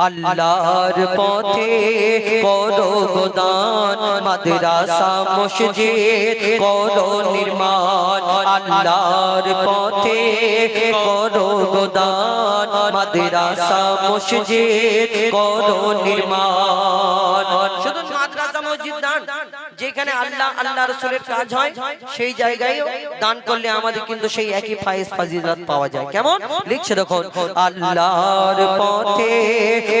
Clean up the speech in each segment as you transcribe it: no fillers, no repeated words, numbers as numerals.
আল্লাহর পথে করো গোদান, মাদ্রাসা মসজিদ করো নির্মাণ। আল্লাহর পথে করো গোদান, মাদ্রাসা মসজিদ করো নির্মাণ। শুধু মাদ্রাসা মসজিদ দান, যেখানে আল্লাহ আল্লাহ রাসূলের কাজ হয় সেই জায়গায় দান করলে আমাদের কিন্তু সেই একই ফায়েজ ফাজিলাত পাওয়া যায়। কেমন লিখছে দেখুন, আল্লাহর পথে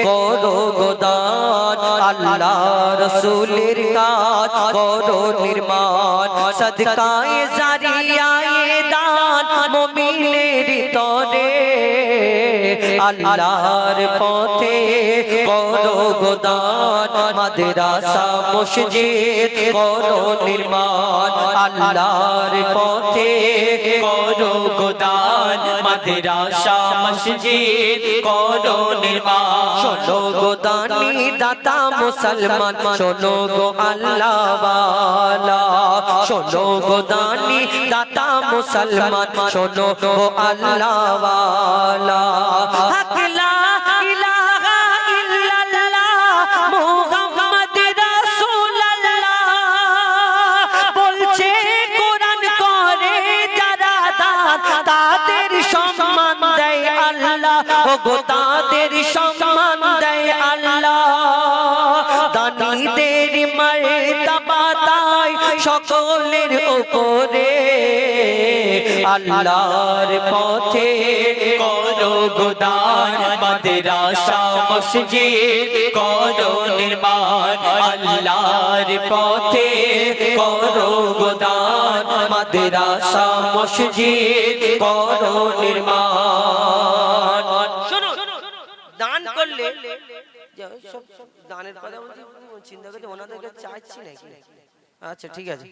করো গোদান, আল্লাহ রাসূলের কাজ করো নির্মাণ। সদকায়ে জারিয়ায়ে দান মুমিনের তরে, আল্লাহর পথে করো গোদান, মাদ্রাসা মসজিদ করো নির্মাণ। আল্লাহর পথে করো গোদান, মাদ্রাসা মসজিদ করো নির্মাণ। শোনো গো দানি দাতা মুসলমান, শোনো গো আল্লাহ ওয়ালা। শোনো গো দানি দাতা মুসলমান, শোনো গো আল্লাহ ওয়ালা। হক লা ইলাহা ইল্লাল্লাহ মুহাম্মদ রাসূলুল্লাহ, বলছে কোরআন করে যারা দান, তাদের সম্মান দেয় আল্লাহ। ও গো তাদের সম্মান দেয় আল্লাহ। দানীদের মর্তবা তাই সকলের উপরে, আল্লাহর পথে করো গোদান, মাদ্রাসা মসজিদ করো নির্মাণ। আল্লাহর পথে করো গোদান, মাদ্রাসা মসজিদ করো নির্মাণ। শোনো, দান করলে সব দানের কথা বলছি, চিন্তা করতে ওনাদেরকে চাইছি নাকি? আচ্ছা ঠিক আছে,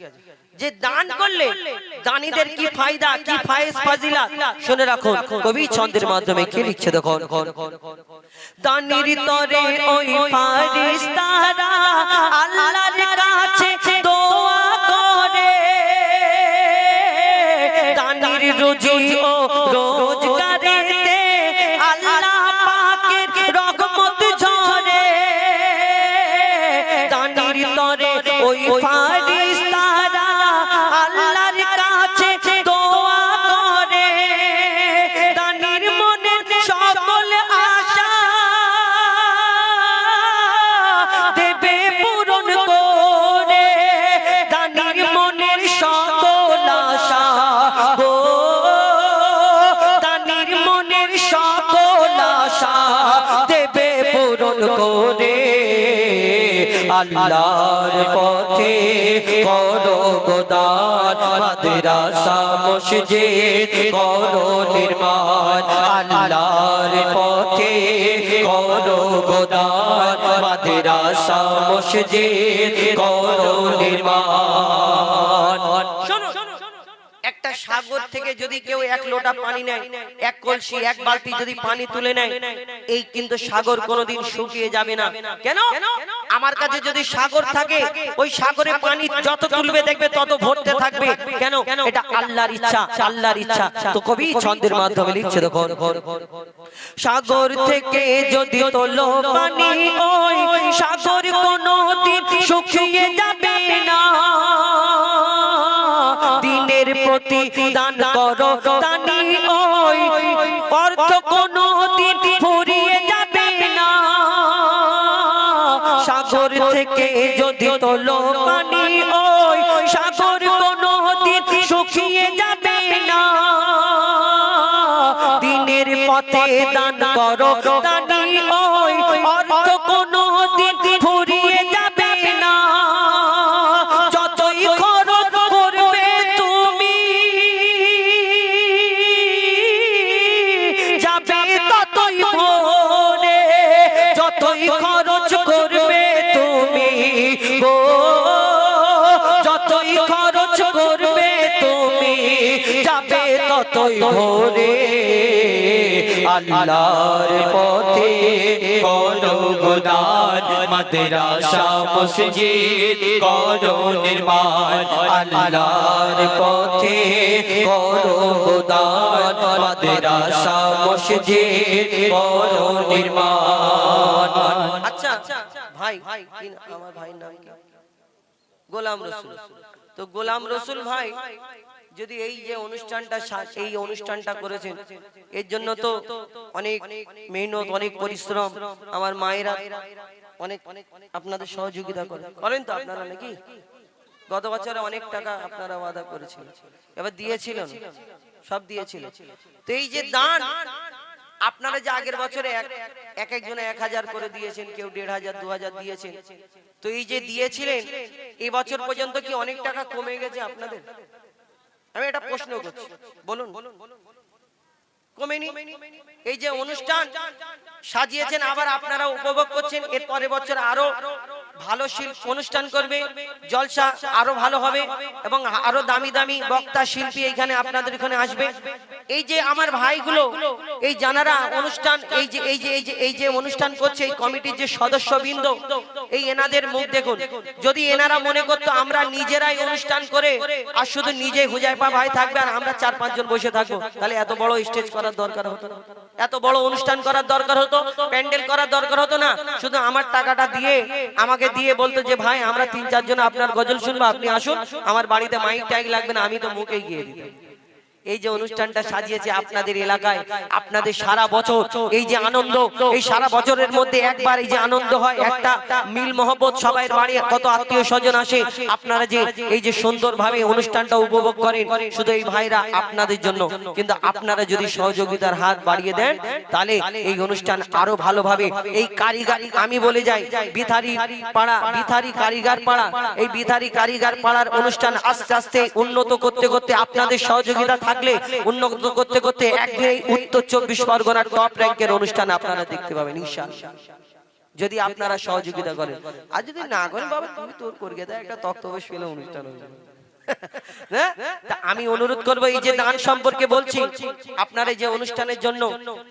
যে দান করলে দানীদের কি ফায়দা, কি ফায়েজ ফাজিলাত শুনে রাখুন। কবি ছন্দের মাধ্যমে কি লিখছে দেখুন, দানির তরে ওই ফারিস্তারা আল্লাহর কাছে দোয়া করে, দানির রুজি ও রোজগারেতে আল্লাহ পাকের রহমত ঝরে। দানির তরে ওই ফারিস্তারা আল্লাহর কাছে দোয়া করে, দানির মনের সকল আশা দেবে পূরণ করে। দানির মনের সকল আশা, ও দানির মনের সকল আশা দেবে পূরণ করে। আল্লাহর পথে করো গোদান, মাদ্রাসা মসজিদ করো নির্মাণ। আল্লাহর পথে করো গোদান, মাদ্রাসা মসজিদ করো নির্মাণ। শোনো, একটা সাগর থেকে যদি কেউ এক লোটা পানি নেয়, এক কলসি এক বালতি যদি পানি তুলে নেয়, এই কিন্তু সাগর কোনোদিন শুকিয়ে যাবে না। কেন? আমার কাছে যদি সাগর থাকে, ওই সাগরে পানি যত তুলবে দেখবে তত ভরতে থাকবে। কেন? এটা আল্লাহর ইচ্ছা, আল্লাহর ইচ্ছা। তো কবি ছন্দের মাধ্যমে লিখছে দেখুন, সাগর থেকে যদি তোলো পানি, ওই সাগর কোনোদিন শুকিয়ে যাবে না। দিনের প্রতি দান করো দানি, ওই অর্থ কোনোদিন ফুরিয়ে যাবে না। সাগর থেকে যদি তোলো পানি, ওই সাগর কোনোদিন শুকিয়ে যাবে না। দিনের পথে দান করো দানি, ওই অর্থ কোনোদিন ফুরিয়ে যাবে না। যতই খরচ করবে তুমি, যাবে ততই ভরে। যতই খরচ করবে তুমি গো, যতই খরচ করবে তুমি, যাবে ততই ভরে। আল্লাহর পথে করো গোদান, মাদ্রাসা মসজিদ করো নির্মাণ। আল্লাহর পথে করো গোদান, মাদ্রাসা মসজিদ করো নির্মাণ। ভাই কি আমার ভাইয়ের নাম কি? গোলাম রসুল। তো গোলাম রসুল ভাই যদি এই যে অনুষ্ঠানটা করেছেন, এর জন্য তো অনেক মেহনত, অনেক পরিশ্রম। আমার মায়েরা অনেক আপনাদের সহযোগিতা করেন তো আপনারা নাকি? গত বছরে অনেক টাকা আপনারা ওয়াদা করেছিলেন, এবার দিয়েছিলেন, সব দিয়েছিলেন। তো এই যে দান আপনারা যে আগের বছরে এক একজনে 1000 করে দিয়েছেন, কেউ 1500 2000 দিয়েছেন। তো এই যে দিয়েছিলেন, এই বছর পর্যন্ত কি অনেক টাকা কমে গেছে আপনাদের? আমি এটা প্রশ্ন করছি, বলুন। কমেনি? এই যে অনুষ্ঠান সাজিয়েছেন, আবার আপনারা উপভোগ করছেন, এর পরের বছর আরো ভালো অনুষ্ঠান করবে, জলসা আরো ভালো হবে এবং আরো দামি দামি বক্তা শিল্পী এখানে আপনাদের এখানে আসবে। এই যে আমার ভাইগুলো, এই জানারা অনুষ্ঠান এই যে অনুষ্ঠান করছে, এই কমিটির যে সদস্যবৃন্দ, এই এনাদের মুখ দেখুন। যদি এনারা মনে করতো আমরা নিজেরাই অনুষ্ঠান করে আর শুধু নিজে হুজাইফা ভাই থাকবে আর আমরা 4-5 জন বসে থাকবো, তাহলে এত বড় স্টেজ করার দরকার হতো না, এত বড় অনুষ্ঠান করার দরকার হতো, প্যান্ডেল করার দরকার হতো না। শুধু আমার টাকাটা দিয়ে আমাকে দিয়ে বলতো যে ভাই আমরা 3-4 জন আপনার গজল শুনবো, আপনি আসুন, আমার বাড়িতে মাইক টাইক লাগবে না, আমি তো মুখে গিয়ে দিতাম। এই যে অনুষ্ঠানটা সাজিয়েছে আপনাদের এলাকায়, আপনাদের সারা বছর এই যে আনন্দ, এই সারা বছরের মধ্যে একবার এই যে আনন্দ হয়, একটা মিল মহব্বত, সবাই বাড়ি কত আত্মীয় স্বজন আসে, আপনারা যে এই যে সুন্দরভাবে অনুষ্ঠানটা উপভোগ করেন, শুধু এই ভাইরা আপনাদের জন্য। কিন্তু আপনারা যদি সহযোগিতার হাত বাড়িয়ে দেন, তাহলে এই অনুষ্ঠান আরো ভালোভাবে, এই কারিগর, আমি বলে যাই বিথারি পাড়া, বিথারি কারিগর পাড়া, এই বিথারি কারিগর পাড়ার অনুষ্ঠান আস্তে আস্তে উন্নত করতে করতে আপনাদের সহযোগিতা থাকলে উন্নত করতে করতে একদিন উত্তর 24 পরগনার টপ র‍্যাঙ্কের অনুষ্ঠান আপনারা দেখতে পাবেন ইনশাআল্লাহ, যদি আপনারা সহযোগিতা করেন। আর যদি না করেন, বাবা তুমি তোর করগে দাও, একটা তক্তপোষ পেলে অনুষ্ঠান হয়ে যাবে। আমি অনুরোধ করব, এই যে দান সম্পর্কে বলছি, আপনারা যে অনুষ্ঠানের জন্য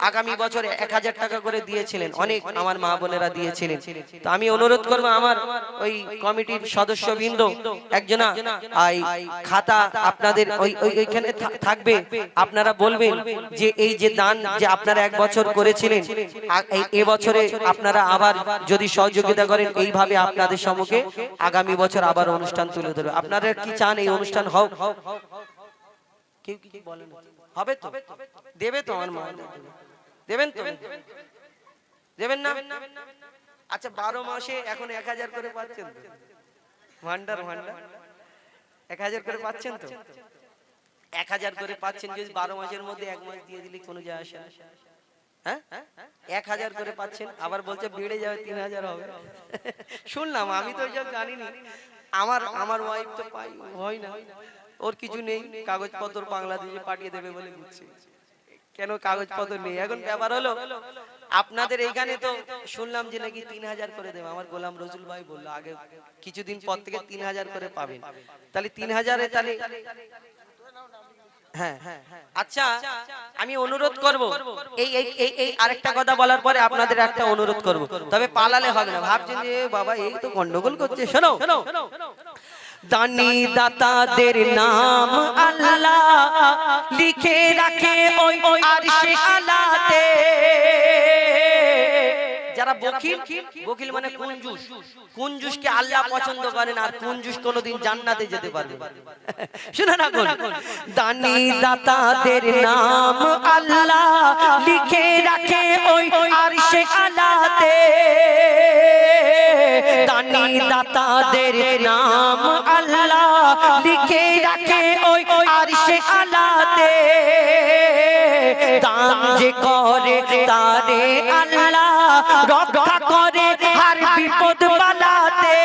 আগামী বছরে 1000 টাকা করে দিয়েছিলেন, অনেক আমার মা বোনেরা দিয়েছিলেন। তো আমি অনুরোধ করব আমার ওই কমিটির সদস্যবৃন্দ একজনা খাতা আপনাদের ওইখানে থাকবে, আপনারা বলবেন যে এই যে দান যে আপনারা এক বছর করেছিলেন, এই বছরে আপনারা আবার যদি সহযোগিতা করেন, এইভাবে আপনাদের সম্মুখে আগামী বছর আবার অনুষ্ঠান তুলে ধরবে। আপনারা কি চান এই অনুষ্ঠান হোক? কেউ কি বলেন? হবে তো? দেবে তো? আমার মা দেবেন তো? দেবেন না? আচ্ছা, 12 মাসে এখন 1000 করে পাচ্ছেন তো? ভান্ডার 1000 করে পাচ্ছেন তো? 1000 করে পাচ্ছেন, যদি 12 মাসের মধ্যে 1 মাস দিয়ে দিলে কোনো যায় আসে না। হ্যাঁ, 1000 করে পাচ্ছেন, আবার বলছে বেড়ে যাবে 3000 হবে। শুনলাম, আমি তো এসব জানিনি। আমার ওয়াইফ তো পাই হয় না, ওর কিছু নেই, কাগজপত্র বাংলাদেশে পাঠিয়ে দেবে বলে বুঝছি। কেন কাগজপত্র নেই? এখন ব্যাপার হলো আপনাদের এইখানে তো শুনলাম যে নাকি 3000 করে দেবে। আমার গোলাম রসুল ভাই বললো আগে কিছুদিন পর থেকে 3000 করে পাবেন। তাহলে 3000-এ তাহলে হ্যাঁ, আচ্ছা আমি অনুরোধ করব, এই আরেকটা কথা বলার পরে আপনাদের একটা অনুরোধ করব, তবে পালালে হবে না। ভাবছেন যে বাবা এই তো গন্ডগোল করছে, শোনো, দানি দাতাদের নাম আল্লাহ লিখে রাখে ওই আরশে আলাতে। যারা বকিল মানে কুঞ্জুসকে আল্লাহ পছন্দ করেন, আর কুঞ্জুস কোনোদিন জান্নাতে যেতে পারবে। শুনে রাখুন, দানি দাতাদের নাম আল্লাহ লিখে রাখে ওই আরশে আলাতে। দানি দাতাদের নাম আল্লাহ লিখে রাখে ওই আরশে আলাতে। দান যে করে তারে আল্লাহ রক্ষা করে হার বিপদ বালাতে।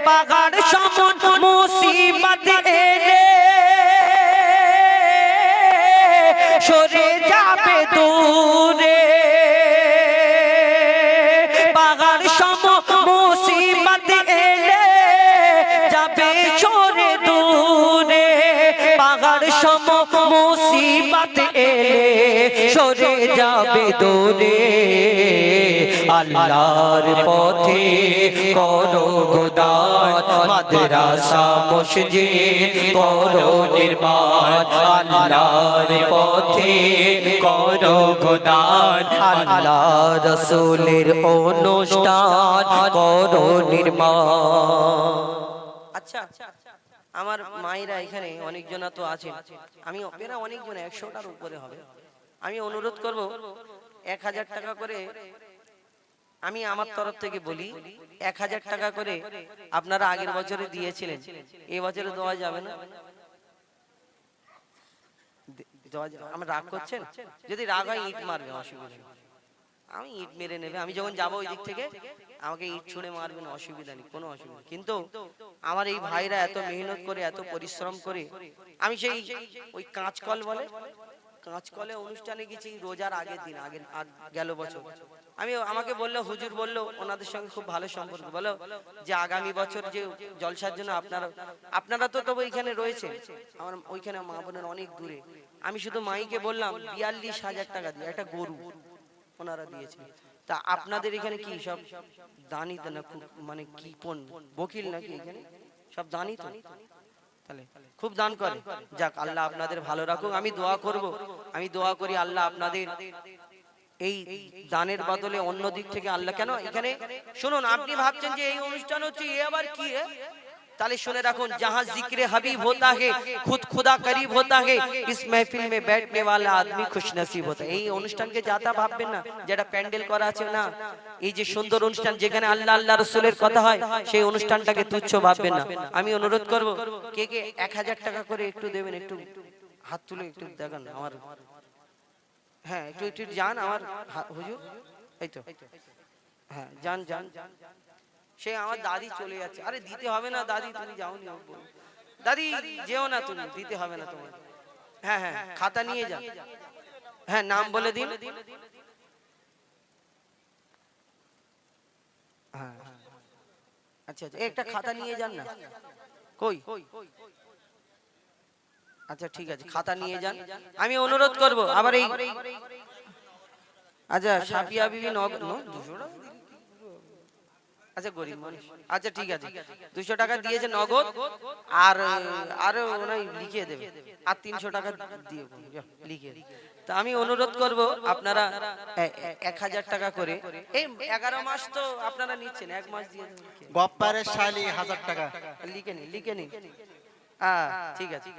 পাহাড় সমান মুসিবত এলে সরে যাবে দূরে। পাহাড় সমান মুসিবত এলে যাবে সরে দূরে। পাহাড় সমান মুসিবত এলে গেলে সরে যাবে দূরে আল্লাহর পথে করো গোদান মাদ্রাসা মসজিদ করো নির্মাণ আল্লাহর পথে করো গোদান আল্লাহ রাসূলের অনুষ্ঠান করো নির্মাণ। আচ্ছা, আমার মায়েরা এখানে অনেকজনা তো আছে, আমি এরা অনেকজন 100টার উপরে হবে। আমি অনুরোধ করব 1000 টাকা করে, আমি আমার তরফ থেকে বলি 1000 টাকা করে আপনারা আগের বছরে দিয়েছিলেন, এই বছরে দেওয়া যাবে না? আমার রাগ করছেন? যদি রাগ হয় ইট মারবে, অসুবিধা নেই, আমি ইট মেরে নেবে, আমি যখন যাবো ওই দিক থেকে আমাকে ইট ছুঁড়ে মারবেন, অসুবিধা নেই, কোনো অসুবিধা। কিন্তু আমার এই ভাইরা এত মেহনত করে এত পরিশ্রম করে, আমি সেই ওই কাঁচকল বলে, কাঁচকলে অনুষ্ঠানে গেছি রোজার আগের দিন, গেল বছর। আমি আমাকে বললো, হুজুর বললো ওনাদের সঙ্গে খুব ভালো সম্পর্ক, বলো যে আগামী বছর যে জলসার জন্য আপনারা তো তবু এখানে রয়েছে, আমার ওইখানে মা বোনের অনেক দূরে, আমি শুধু মাইকে বললাম 42,000 টাকা দিয়ে একটা গরু ওনারা দিয়েছে। তা আপনাদের এখানে কি সব দানি তো না, মানে কি কোন বকিল নাকি এখানে সব দানি? তো তাহলে খুব দান করে, যাক আল্লাহ আপনাদের ভালো রাখুক। আমি দোয়া করব, আমি দোয়া করি আল্লাহ আপনাদের এই দানের বদলে অন্য দিক থেকে আল্লাহ, কেন এখানে শুনুন, আপনি ভাবছেন যে এই অনুষ্ঠান হচ্ছে এ আবার কি, তাহলে শুনে রাখুন, जहां जिक्र हबीब होता है खुद खुदा करीब होता है, इस महफिल में बैठने वाला आदमी खुशनसीब होता है। এই অনুষ্ঠানকে যাতা ভাববেন না যেটা প্যান্ডেল করা আছে না, এই যে সুন্দর অনুষ্ঠান যেখানে আল্লাহ আল্লাহ রাসূলের কথা হয়, সেই অনুষ্ঠানটাকে তুচ্ছ ভাববেন না। আমি অনুরোধ করব কে কে 1000 টাকা করে একটু দেবেন, একটু হাত তুলে একটু দেখান আমার, হ্যাঁ একটু একটু যান আমার হুজুর, এই তো হ্যাঁ যান যান, সে আমার দাদি চলে যাচ্ছে, আরে দিতে হবে না দাদি, তুমি যাওনি, দাদি যেও না, তুমি দিতে হবে না তোমার, হ্যাঁ হ্যাঁ খাতা নিয়ে যান, হ্যাঁ নাম বলে দিন, হ্যাঁ আচ্ছা আচ্ছা একটা খাতা নিয়ে যান না, কই, আচ্ছা ঠিক আছে খাতা নিয়ে যান। আমি অনুরোধ করব আবার এই, আচ্ছা সাফিয়া বিবি 200 টাকা, আচ্ছা গরিব মানুষ, আচ্ছা ঠিক আছে 200 টাকা দিয়েছে নগদ, আর আরো ওনাই লিখিয়ে দেবে, আর 300 টাকা দিয়ে লিখে। তা আমি অনুরোধ করব আপনারা 1000 টাকা করে, এই 11 মাস তো আপনারা নিচ্ছেন, 1 মাস দিয়ে গপ্পারের শালি 1000 টাকা লিখে নিন, ঠিক আছে।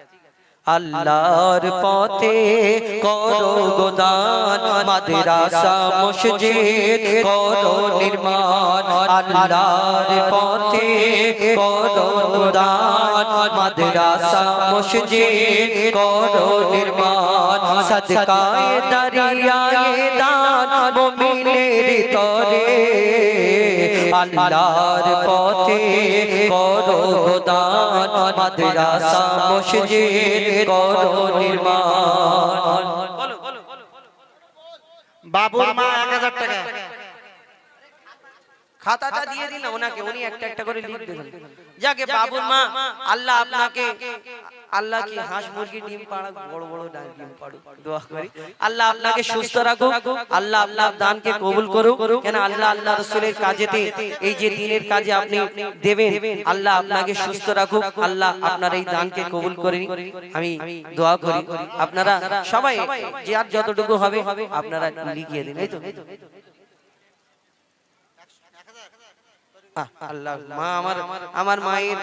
আল্লাহর পথে করো গোদান মাদ্রাসা মসজিদ করো নির্মাণ আল্লাহর পথে করো গোদান মাদ্রাসা মসজিদ করো নির্মাণ সদকায়ে দরিয়ায়ে দান মুমিনের তরে আল্লাহর পথে করো গোদান মাদ্রাসা মসজিদ করো নির্মাণ। বাবুর মা 1000 টাকা, খাতাটা দিয়ে দিন ওনাকে, উনি একটা একটা করে লিখ দেবেন। যাকে বাবুর মা, আল্লাহ আপনাকে, আল্লাহ কি হাঁস মুরগি ডিম পাড়া, বড় বড় ডিম পাড়ুক, দোয়া করি আল্লাহ আপনাকে সুস্থ রাখুক, আল্লাহ আপনার দানকে কবুল করুক, কেন আল্লাহ আল্লাহ রাসূলের কাজেতে, এই যে দিনের কাজে আপনি দেবেন, আল্লাহ আপনাকে সুস্থ রাখুক, আল্লাহ আপনার এই দানকে কবুল করে। আমি দোয়া করি আপনারা সবাই যে আর যতটুকু হবে আপনারা লিখিয়ে দিন, এই তো আল্লাহ মা আমার মায়ের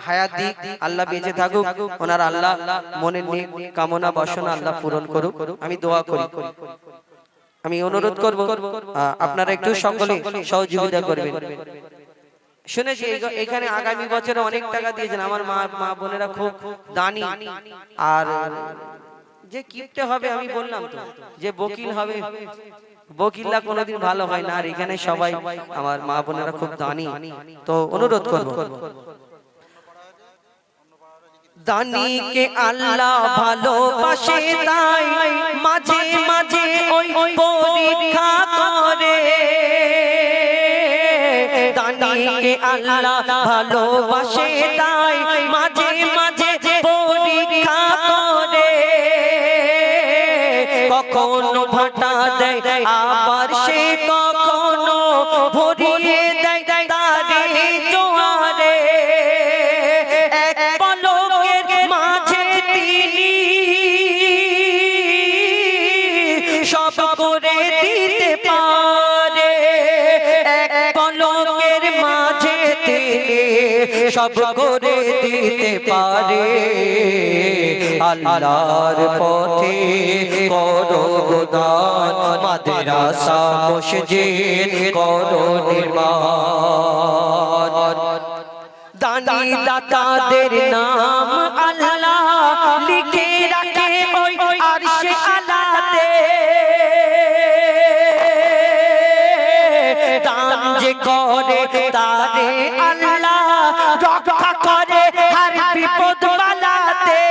হায়াত দিক, আল্লাহ বেঁচে থাকুক, ওনার আল্লাহ মনের নেক কামনা বাসনা আল্লাহ পূরণ করুক, আমি দোয়া করি। আমি অনুরোধ করব আপনারা একটু সকলে সহযোগিতা করবেন। শুনেছি এখানে আগামী বছরে অনেক টাকা দিয়েছেন, আমার মা বোনেরা খুব দানি, আর যে কিপটে হবে আমি বললাম তো, যে বকিল হবে, বকিল্লা কোনোদিন ভালো হয় না, আর এখানে সবাই আমার মা বোনেরা খুব দানি, তো অনুরোধ করব দানিকে আল্লাহ ভালোবাসে, তাই মাঝে মাঝে ওই পরীক্ষা করে, দানিকে আল্লাহ ভালোবাসে, তাই মাঝে মাঝে পরীক্ষা করে, কখনো ভাটা দেয় আবার সে কখনো ভরিয়ে দেয় তারে জোয়ারে এক পলকের মাঝে তিনি সব করে দিতে পারে এক পলকের মাঝে তিনি সব করে দিতে পারে আল্লাহর পথে করো দান মাদ্রাসা মসজিদ করো নির্মাণ দানি দাতাদের নাম আল্লাহ লিখে রাখে ওই আরশে আলাতে দান যে করে তারে আল্লাহ রক্ষা করে হর বিপদ বালাতে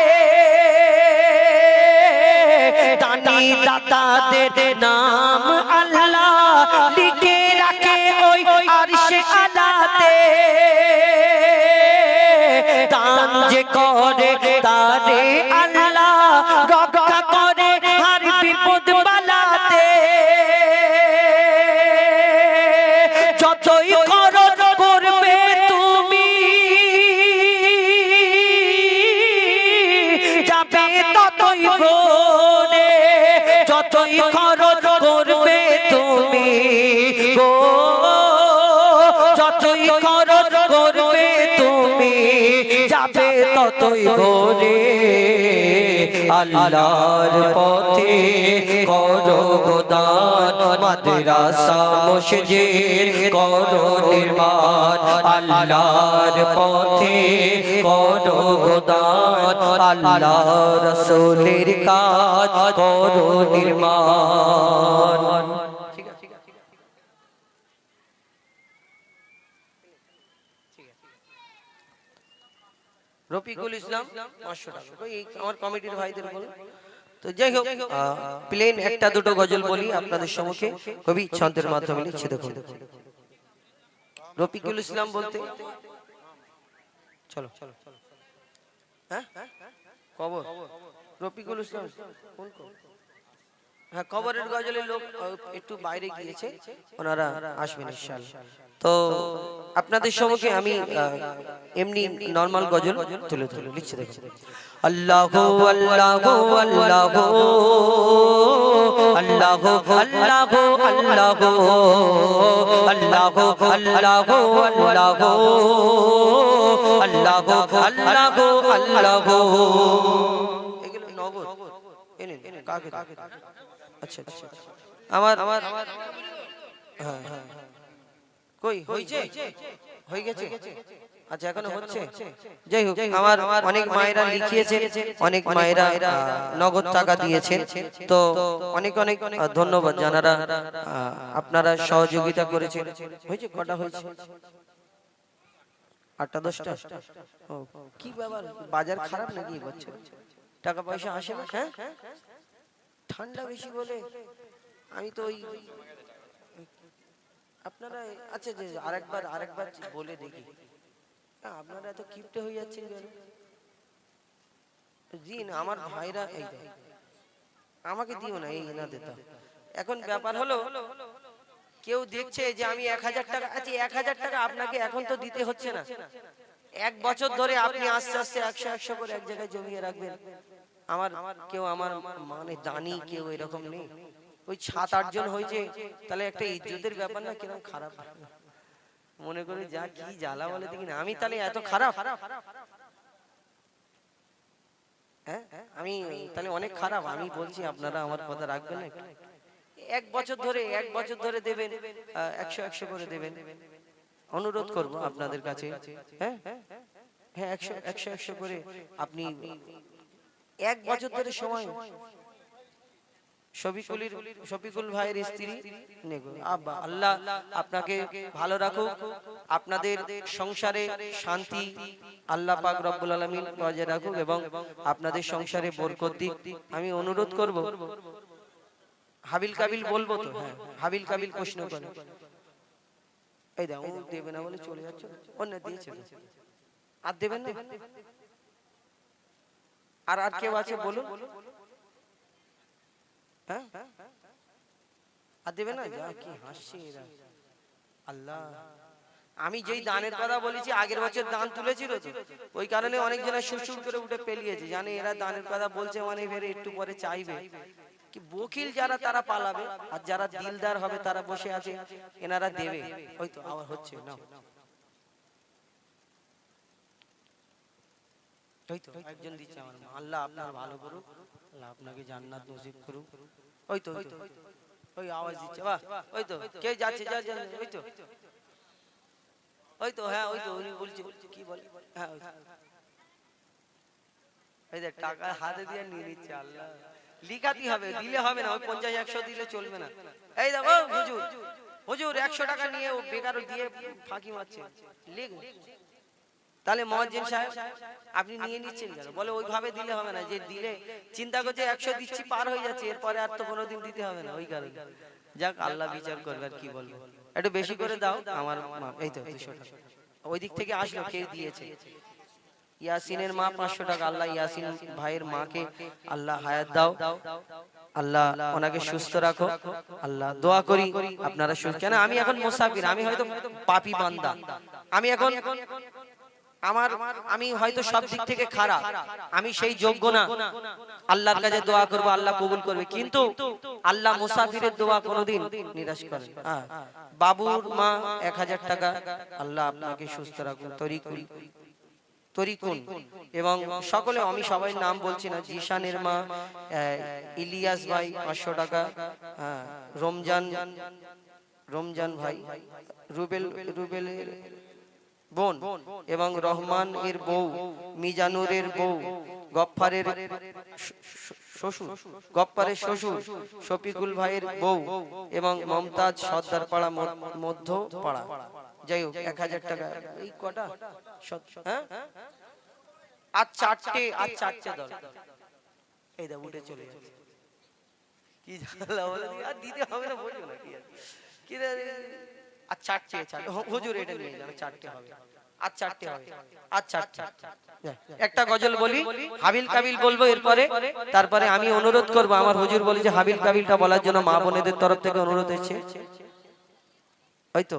দানি দাতাদের নাম আল্লাহ লিখে রাখে ওই আরশে আলাতে দান যে করে তারে আল্লাহ রক্ষা করে হর বিপদ বালাতে যতই খরচ করবে তুমি যাবে ততই ভরে যতই খরচ করবে তুমি গো যতই খরচ করবে তুমি যাবে ততই ভরে আল্লাহর পথে করো দান মাদ্রাসা মসজিদ করো নির্মাণ আল্লাহর পথে করো দান আল্লাহ রাসূলের কাজ করো নির্মাণ রফিকুল ইসলাম 500 টাকা এই আমার কমিটির ভাইদের বলে তো যাই হোক প্লেন একটা দুটো গজল বলি আপনাদের সম্মুখে কবি ছন্দের মাধ্যমে লিখছে দেখুন রফিকুল ইসলাম বলতে চলো হ্যাঁ কবর রফিকুল ইসলাম কোন কবর হ্যাঁ কবরের গজলের লোক একটু বাইরে গিয়েছে ওনারা আসবেন ইনশাআল্লাহ তো আপনাদের সম্মুখে আমি এমনি নরমাল গজল তুলে তুলে লিখছি দেখুন আল্লাহু আল্লাহু আল্লাহু আল্লাহু আল্লাহু আল্লাহু আল্লাহু আল্লাহু আল্লাহু আল্লাহু আল্লাহু এগুলো নগদ এনে কাকে আচ্ছা আচ্ছা আমার হ্যাঁ হ্যাঁ কই হইছে হয়ে গেছে আচ্ছা এখনো হচ্ছে যাই হোক আমার অনেক মায়েরা লিখিয়েছেন অনেক মায়েরা নগদ টাকা দিয়েছেন তো অনেক অনেক ধন্যবাদ যারা আপনারা সহযোগিতা করেছেন হয়েছে কটা হয়েছে 8টা 10টা কি ব্যাপার বাজার খারাপ নাকি বলছে টাকা পয়সা আসে না হ্যাঁ ঠান্ডা বেশি বলে আমি তো ওই আপনারা আচ্ছা যে আরেকবার বলে দেখি আপনারা এত কিপটে হয়ে যাচ্ছেন কেন জি না আমার ভাইরা এই আমাকে দিও না এই না দিতা এখন ব্যাপার হলো কেউ দেখছে যে আমি 1000 টাকা আচ্ছা 1000 টাকা আপনাকে এখন তো দিতে হচ্ছে না এক বছর ধরে আপনি আস্তে আস্তে 100 করে এক জায়গায় জমিয়ে রাখবেন আমার কেউ আমার মানে দানি কেউ এরকম নেই ওই 7-8 জন হয়েছে তাহলে একটা ইজ্জতের ব্যাপার না কিরকম খারাপ মনে করে যা কি জ্বালা বলে দেখি না আমি তাহলে এত খারাপ হ্যাঁ আমি তাহলে অনেক খারাপ আমি বলছি আপনারা আমার কথা রাখবেন না এক বছর ধরে দেবেন 100 করে দেবেন অনুরোধ করব আপনাদের কাছে হ্যাঁ হ্যাঁ 100 করে আপনি এক বছর ধরে সময় শফিকুল ভাইয়ের স্ত্রী আব্বা আল্লাহ আপনাকে ভালো রাখুক আপনাদের সংসারে শান্তি আল্লাহ পাক রব্বুল আলামিন বজায় রাখুক এবং আপনাদের সংসারে বরকত দিক আমি অনুরোধ করব হাবিল কাবিল বলবো তো হ্যাঁ হাবিল কাবিল প্রশ্ন করে এই দাও দেবে না বলে চলে যাচ্ছে অন্য দিয়েছে আর দেবেন না আর কেউ আছে বলুন হ্যাঁ আর দেবে না? যা কি হাসছে এরা। আল্লাহ, আমি যেই দানের কথা বলেছি আগের বছর দান তুলেছিল তো, ওই কারণে অনেক জনের সুসুর করে উঠে পেলিয়েছে, জানে এরা দানের কথা বলছে মানে ফের একটু পরে চাইবে কি। বকিল যারা তারা পালাবে, আর যারা দিলদার হবে তারা বসে আছে, এনারা দেবে। ওই তো আবার হচ্ছে না, ওই তো একজন দিচ্ছে আমার মা। আল্লাহ আপনার ভালো করুক, আল্লাহ আপনাকে জান্নাত নসিব করুক। ওই তো ওই আওয়াজ দিচ্ছে, বাহ। ওই তো কে যাচ্ছে, যা যা, ওই তো ওই তো, হ্যাঁ ওই তো উনি বলছে, কি বলে, হ্যাঁ ওই দেখ টাকা হাতে দিয়ে নিয়ে নিচ্ছে। আল্লাহ, লিখাতি হবে, দিলে হবে না, ওই 50-100 দিলে চলবে না। এই দেখো হুজুর, হুজুর 100 টাকা নিয়ে ও বেকার দিয়ে ফাঁকি মারছে, লিখ। তাহলে মুয়াজ্জিন সাহেব আপনি নিয়ে নিচ্ছেন কেন? বলে ওইভাবে দিলে হবে না, যে দিলে চিন্তা করছে 100 দিচ্ছি পার হয়ে যাচ্ছে, এরপরে আর তো কোনোদিন দিতে হবে না, ওই কারণে। যাক আল্লাহ বিচার করবে, আর কি বলবো। একটু বেশি করে দাও আমার মা। এই তো 200 টাকা ওই দিক থেকে আসলো, কে দিয়েছে? ইয়াসিনের মা 500 টাকা। আল্লাহ ইয়াসিন ভাইয়ের মাকে আল্লাহ হায়াত দাও, আল্লাহ ওনাকে সুস্থ রাখো। আল্লাহ দোয়া করি আপনারা সুস্থ। কেন আমি এখন মুসাফির, আমি হয়তো পাপী বান্দা, আমি এখন আমি হয়তো সব দিক থেকে খারাপ, আমি সেই যোগ্য না। আল্লাহর কাছে দোয়া করব, আল্লাহ কবুল করবে, কিন্তু আল্লাহ মুসাফিরের দোয়া কোনোদিন নিরাশ করে না। বাবুর মা 1000 টাকা। আল্লাহ আপনাকে সুস্থ রাখুন। তরিকুন এবং সকলে, আমি সবাই নাম বলছি না। জিশানের মা, ইলিয়াস ভাই 500 টাকা। রমজান ভাই, রুবেলের বোন এবং রহমান এর বউ, মিজানুরের বউ, গফফারের শ্বশুর, শফিকুল ভাইয়ের বউ এবং মমতাজ সর্দার পাড়া মধ্য পাড়া। যাই হোক 1000 টাকা। এই কটা? হ্যাঁ আজ চারটে দল। এই দা উঠে চলে যাচ্ছে, কি ঝামেলা বলে আর দিতে হবে না, বলবো না কি রে। আর চারটে হুজুর এটা নিয়ে যাবে, চারটে হবে, আর চারটে হবে, আর চারটে। একটা গজল বলি, হাবিল কাবিল বলবো এরপরে, তারপরে আমি অনুরোধ করব, আমার হুজুর বলে যে হাবিল কাবিলটা বলার জন্য মা বোনেদের তরফ থেকে অনুরোধ এসেছে। হয়তো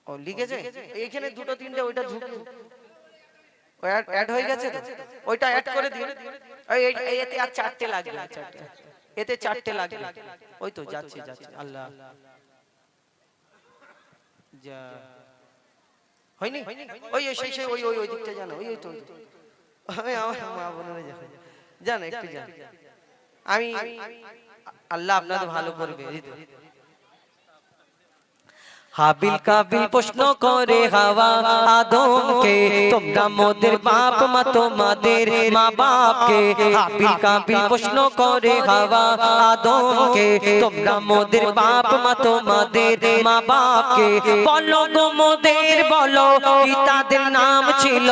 ও লিখেছে এইখানে 2-3টে, ওইটা অ্যাড হয়ে গেছে, ওইটা অ্যাড করে দিন। এতে আর চারটে লাগবে, এতে চারটে লাগবে। ওই তো যাচ্ছে। আল্লাহ যা হয়নি, ওই সেই ওই দিকটা জানো, ওই তো আমার মা বোনেরা জানো, একটু জানো। আমি আল্লাহ আপনাদের ভালো করবে। হাবিল কাবিল প্রশ্ন করে হাওয়া আদমকে, তোমরা মোদের বাপ মা তোমাদের মা বাপকে। হাবিল কাবিল প্রশ্ন করে হাওয়া আদমকে, তোমরা মোদের বাপ মা তোমাদের মা বাপকে। বলো গো মোদের, বলো কি তাদের নাম ছিল?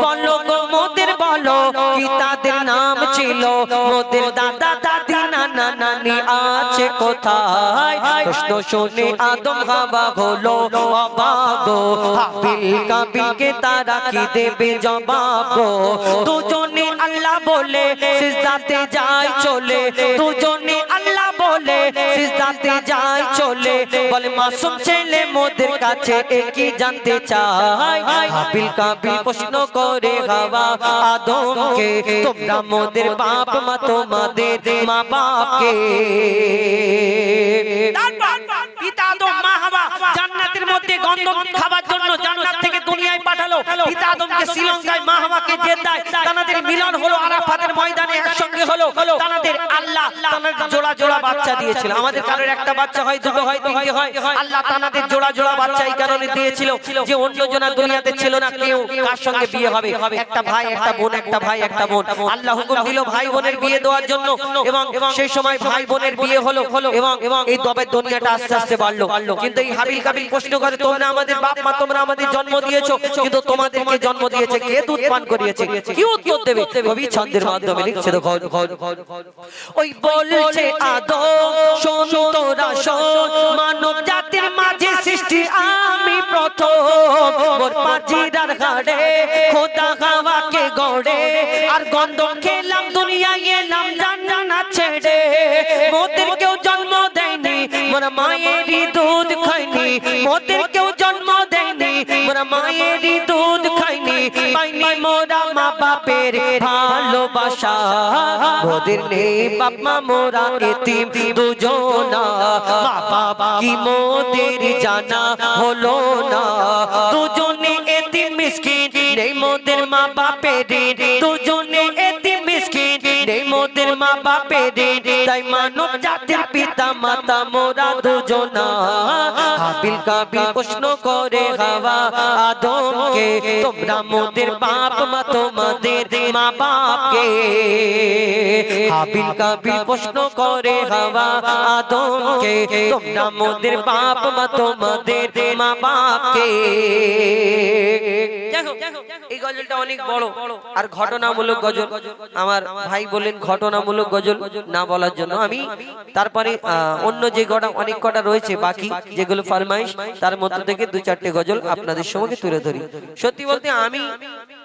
বলো গো মোদের, বলো কি তাদের নাম ছিল? মোদের দাদা দাদি নানা নানি আছে কোথায়? প্রশ্ন শুনে আদম হাওয়া হলো অবাক। হাবিল কাবিলকে তারা কি দেবে জবাব? দুজনে আল্লাহ বলে সিজদাতে যায় চলে, দুজনে আল্লাহ বলে সিজদাতে যায় চলে। বলে মাসুম ছেলে মোদের কাছে একই জানতে চায়। হাবিল কাবিল প্রশ্ন করে হাওয়া আদমকে, তোমরা মোদের বাপ মা তোমাদের মা বাপকে। পিতা আদম মা হাওয়া জান্নাতের মধ্যে গন্ধম খাবার জন্য জান্নাত থেকে দুনিয়ায় পাঠালো। পিতা আদমকে শ্রীলঙ্কায়, মা হাওয়াকে জেদ্দায়। তাদের মিলন হলো আরাফাতের ময়দানে, একসঙ্গে হলো। তাদের আল্লাহ তাদের জোড়া জোড়া বাচ্চা দিয়েছিল। আমাদের কারোর একটা বাচ্চা হয়, দুটো হয়, তিনটে হয়। আল্লাহ তাদের জোড়া জোড়া বাচ্চা এই কারণে দিয়েছিল যে অন্য জনা দুনিয়াতে ছিল না কেউ কার সঙ্গে বিয়ে হবে, একটা ভাই একটা বোন, একটা ভাই একটা বোন। আল্লাহ হুকুম দিল ভাই বোনের বিয়ে দেওয়ার জন্য, এবং সেই সময় ভাই বোনের বিয়ে হলো, এবং এই তবে দুনিয়াটা আস্তে আস্তে বাড়লো। কিন্তু এই হাবিল কাবিল প্রশ্ন করে, তোমরা আমাদের বাপ মা, তোমরা আমাদের জন্ম দিয়েছো, কিন্তু তোমাদেরকে জন্ম দিয়েছে কে? দুধ পান করিয়েছে। কি উত্তর দেবে? কবি ছন্দের মাধ্যমে লিখছে, দেখো ওই বলছে আদম শোন তোরা শোন, মানব জাতির মাঝে সৃষ্টি আমি প্রথম। মোর পাজিরার ছাড়ে খোদা হাওয়াকে গড়ে আর গন্ধ খেলাম দুনিয়ায় এলাম জান্নাত ছেড়ে মোদের কেউ জন্ম দেয়নি মোরা মায়েরই দুধ খাইনি মোদের কেউ জন্ম দেয়নি মোরা মায়েরই দুধ খাইনি পাইনি মোরা মা বাপের ভালোবাসা মোদের নেই বাপ মা মোরা এতিম দুজনা মা বাবা কি মোদের জানা হলো না দুজনে এতিম মিসকিন নেই মোদের মা বাপের দুজনে এতিম মিসকিন নেই মোদের মা বাপের তাই মানব জাতির পিতা মাতা মোরা দুজনা হাবিল কাবিল প্রশ্ন করে হাওয়া আদমকে তোমরা মোদের বাপ মা তোমাদের মা বাপকে হাবিল কাবিল প্রশ্ন করে হাওয়া আদমকে তোমরা মোদের বাপ মা তোমাদের মা বাপকে দেখো এই গজলটা অনেক বড় আর ঘটনামূলক গজল আমার ভাই বলেন ঘটনামূলক গজল না বলার জন্য আমি তারপরে অন্য যে কটা অনেক কটা রয়েছে বাকি যেগুলো ফরমাইশ তার মধ্যে থেকে দু চারটে গজল আপনাদের সঙ্গে তুলে ধরি সত্যি বলতে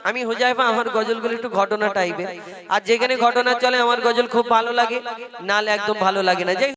আমি হুজাইফা আমার গজলগুলো একটু ঘটনা টাইপের আর যেখানে ঘটনা চলে আমার গজল খুব ভালো লাগে নালে একদম ভালো লাগে না